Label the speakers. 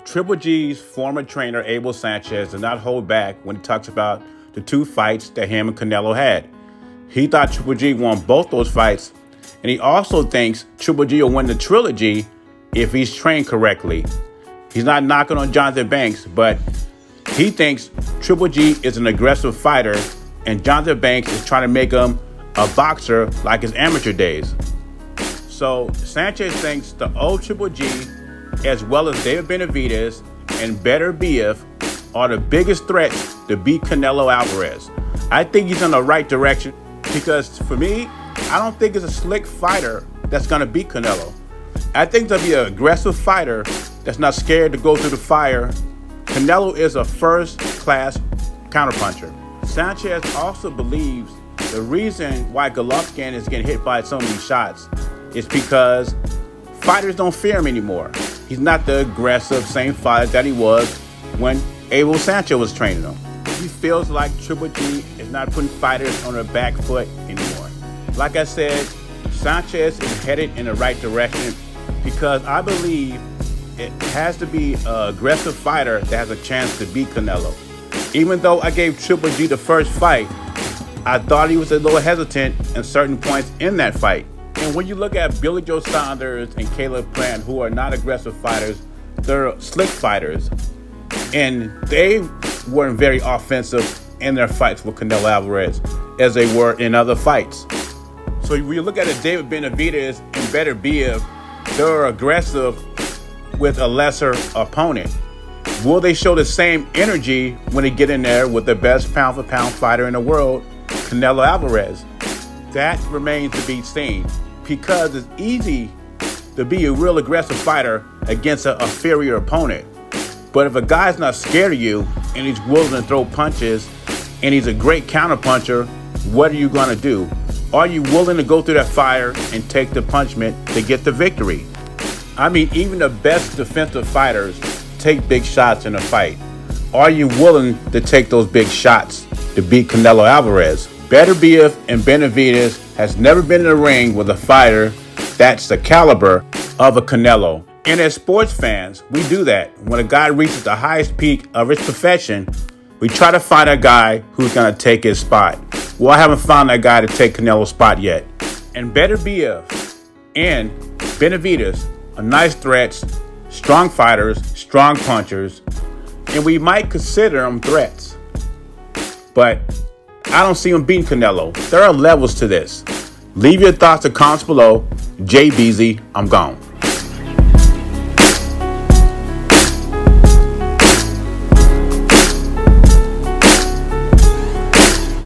Speaker 1: Triple G's former trainer, Abel Sanchez, did not hold back when he talks about the two fights that him and Canelo had. He thought Triple G won both those fights, and he also thinks Triple G will win the trilogy if he's trained correctly. He's not knocking on Jonathan Banks, but he thinks Triple G is an aggressive fighter, and Jonathan Banks is trying to make him a boxer like his amateur days. So Sanchez thinks the old Triple G, as well as David Benavidaz and Beterbiev, are the biggest threats to beat Canelo Alvarez. I think he's in the right direction because, for me, I don't think it's a slick fighter that's going to beat Canelo. I think there'll be an aggressive fighter that's not scared to go through the fire. Canelo is a first-class counterpuncher. Sanchez also believes the reason why Golovkin is getting hit by so many shots is because fighters don't fear him anymore. He's not the aggressive same fighter that he was when Abel Sanchez was training him. He feels like Triple G is not putting fighters on their back foot anymore. Like I said, Sanchez is headed in the right direction because I believe it has to be an aggressive fighter that has a chance to beat Canelo. Even though I gave Triple G the first fight, I thought he was a little hesitant in certain points in that fight. And when you look at Billy Joe Saunders and Caleb Plant, who are not aggressive fighters, they're slick fighters. And they weren't very offensive in their fights with Canelo Alvarez as they were in other fights. So when you look at a David Benavidaz and Beterbiev, they're aggressive with a lesser opponent. Will they show the same energy when they get in there with the best pound-for-pound fighter in the world, Canelo Alvarez? That remains to be seen because it's easy to be a real aggressive fighter against an inferior opponent. But if a guy's not scared of you and he's willing to throw punches and he's a great counterpuncher, what are you going to do? Are you willing to go through that fire and take the punishment to get the victory? I mean, even the best defensive fighters take big shots in a fight. Are you willing to take those big shots to beat Canelo Alvarez? Beterbiev and Benavidaz has never been in the ring with a fighter that's the caliber of a Canelo. And as sports fans, we do that. When a guy reaches the highest peak of his profession, we try to find a guy who's going to take his spot. Well, I haven't found that guy to take Canelo's spot yet. And Beterbiev and Benavidaz are nice threats, strong fighters, strong punchers, and we might consider them threats. But I don't see them beating Canelo. There are levels to this. Leave your thoughts in comments below. JBZ, I'm gone.